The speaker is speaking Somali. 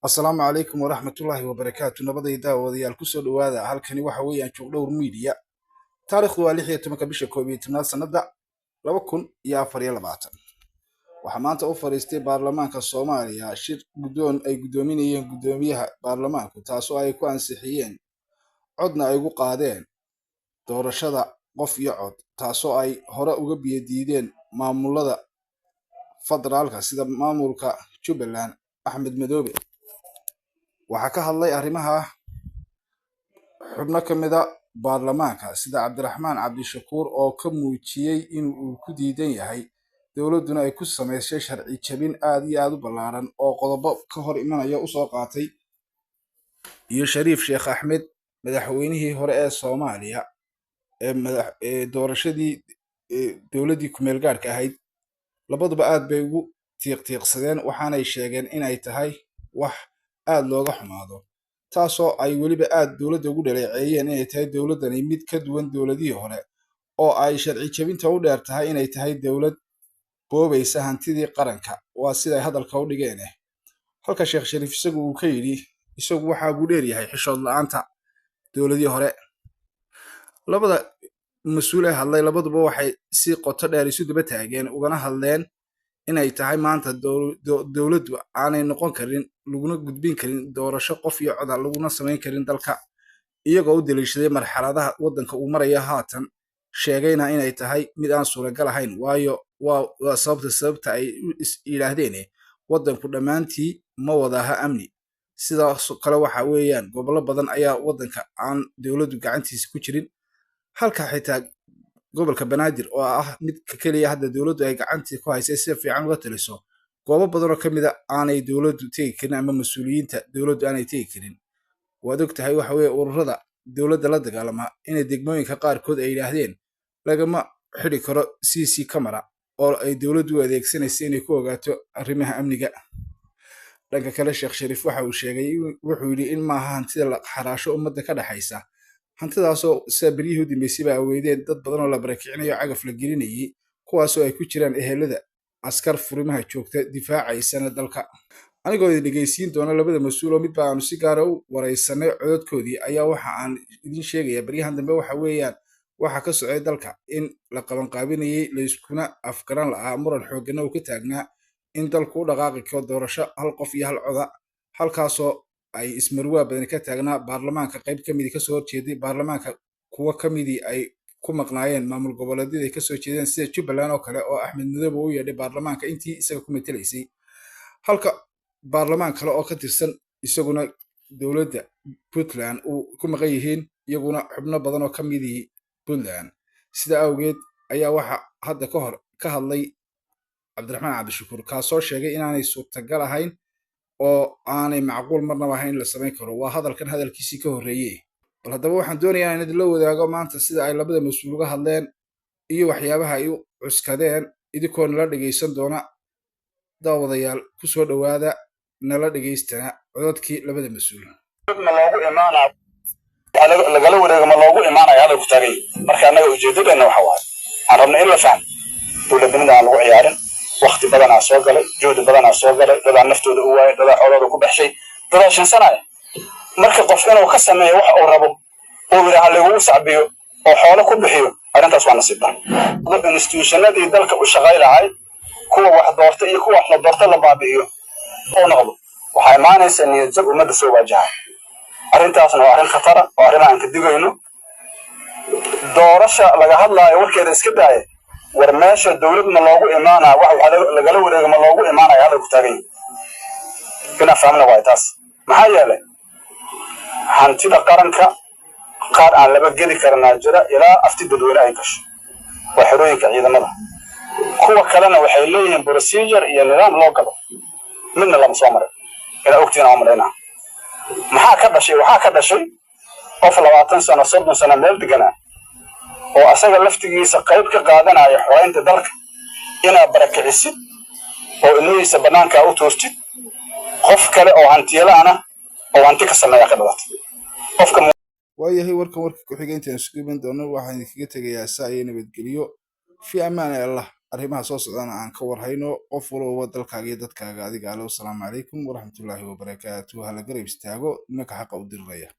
Asalaamu calaykum waraxmatullaahi wabarakaatu nabaday daawadayaal kusoo dhawaada halkani waxa weeyaan Joogdhowr Media. Taariikhdu waa 16 bisha 11 sanada 2024. Waxaa maanta u fariistay baarlamaanka Soomaaliya shir guddoon ay guddoominayeen guddoomiyaha baarlamaanku taasoo ay ku ansixiyeen codna ay ugu qaadeen doorashada qof iyo cod taasoo ay hore uga biyadiideen maamulada federaalka sida maamulka Jubbaland Axmed Madoobe. waxaa ka hadlay arrimaha xubno ka mid ah baarlamaanka sida Cabdiraxmaan Cabdishakuur oo ka muujiyay in uu ku diidan yahay dowladuna ay ku sameysay sharci jabin aad iyo aad u ballaaran oo qodobo ka hor imanaya u soo qaatay, iyo Shariif Sheekh Axmed madaxweynihii hore ee Soomaaliya ee doorashadii dowladii ku meel gaarka ahayd. labaduba aad bay ugu tiiqtiiqsadeen waxaanay sheegeen inay tahay wax aad looga xumaado, taasoo ay weliba aad dowladda ugu dhaleeceeyeen inay tahay dowladani mid ka duwan dowladihii hore oo ay sharci jabinta u dheer tahay inay tahay dowlad boobaysa hantidii qaranka. waa siday hadalka u dhigeen. halka Sheekh Shariif isagu uu ka yidhi isagu waxaa ugu dheer yahay xishood la'aanta dowladihii hore. labada mas-uul ee hadlay labaduba waxay si qoto dheer isu daba taageen ugana hadleen inay tahay maanta dowladdu aanay noqon karin laguna gudbin karin doorasho qof iyo cod laguna samayn karin dalka, iyagoo u daliishaday marxaladaha waddanka uu maraya haatan, sheegayna inay tahay mid aan suuragal ahayn. waayo waa sababta ay yidhaahdeen waddanku dhammaantii ma wadaha amni. sidaas kale waxa weeyaan gobollo badan ayaa waddanka aan dowladdu gacantiisa ku jirin, halka xitaa gobolka Banaadir oo ah mid kaliya hadda dowladdu ay gacantii ku haysay si fiican uga taliso, goobo badan oo ka mid ah aanay dowladdu tegi karin ama mas'uuliyiinta dowladdu aanay tegi karin. waad og tahay waxa weeye ururada dowladda la dagaalama inay degmooyinka qaarkood ay yidhaahdeen lagama xidhi karo CC camera oo ay dowladdu u adeegsanaysa inay ku ogaato arrimaha amniga. dhanka kale Sheekh Shariif waxa uu sheegay wuxuu yidhi in maaha hantida la xaraasho ummadda ka dhaxaysa, hantidaasoo sida beryihii u dambeysay baa aweydeen dad badan oo la barakicinayo cagaf la gelinayay, kuwaasoo ay ku jiraan ehelada askar furimaha joogta difaacaysana dalka. anigoo idin dhegeysiin doona labada mas-uul oo midba aanu si gaara u waraysanay cododkoodii ayaa waxa aan idin sheegayaa baryahan dambe waxa weeyaan waxa ka socday dalka in la qabanqaabinayay layskuna afgaran la'aa muran xoogana uu ka taagnaa in dalku u dhaqaaqi karo doorasho hal qof iyo hal coda, halkaasoo ay ismarwaa badan ka taagnaa baarlamaanka qayb ka midii kasoo horjeeday baarlamaanka kuwa ka midii ay ku maqnaayeen maamul goboleedyada ay kasoo jeedeen sida Jubbaland oo kale oo Axmed Madoobe u yeedhay baarlamaanka intii isaga ku metelaysay, halka baarlamaan kale oo ka tirsan isaguna dowladda Puntland uu ku maqan yihiin iyaguna xubno badan oo ka midii Puntland. sida awgeed ayaa waxa hadda ka hor ka hadlay Cabdiraxmaan Cabdishakuur kaasoo sheegay inaanay suurtagal ahayn oo aanay macquul marnaba ahayn la samayn karo. waa hadalkan hadalkiisii ka horreeyay. bal haddaba waxaan doonayaa in idinla wadaago maanta sida ay labada mas-uul uga hadleen iyo waxyaabaha ay u cuskadeen, idinkoo nala dhegaysan doona. daawadayaal kusoo dhawaada nala dhegaystana cododkii labada mas-uul. lagala wareego ma loogu imaanayo hadalku taagay. marka annaga ujeedadeena waxa waaye aan rabna in la fahmo dowladnimada aan lagu ciyaarin. waqti badanaa soo galay, juhdi badanaa soo galay, dadaa naftooda u waayay, dadaa xoolooda ku baxshay, dadaa shinsanaya. marka qof inuu ka sameeyo wax uu rabo oo yidhaaha lagugu sacbiyo oo xoolo ku bixiyo, arrintaas waa nasiib darro. institutionadii dalka u shaqay lahay kuwa wax doorta iyo kuwa wax la doorta la baabi'iyo oo noqdo, waxaa imaanaysa niyad jab ummadda soo waajaha. arrintaasna waa arrin khatara oo arrin aan ka digayno. doorasha laga hadlaayo warkeeda iska daaya, war meesha dowlad ma loogu imaanaa wax lagala wareego ma loogu imaanayo hadalku taagan yahay. inaan fahmna waay taas. maxaa yeelay hantida qaranka qaar aan laba geli karanaa jira ilaa afti dadweyne ay gasho, waa xerooyinka ciidamada. kuwa kalena waxay leeyihiin procedure iyo nidaam loo galo, midna lama soo marin. inaa ogtiin aan maraynaa maxaa ka dhashay. waxaa ka dhashay qof 20 sano 30 sano meel deganaa oo asaga laftigiisa qayb ka qaadanaya xoreynta dalka, inaa barakicisid oo ilmihiisa banaankaa u toostid. qof kale oo hantiyalaana oo hanti ka sameeya ka dhalatay qofka. waayahay warka ku xigay intaan isku iman doono waxaan idinkaga tegayaa saa iyo nabadgelyo fi amaan Allah. arrimaha soo socdana aan ka warhayno qof walba dalkaaga iyo dadkaaga adiga ale. Wasalaamu calaykum waraxmatullaahi wabarakaatuh. hala garab istaago nimanka xaqa u diriraya.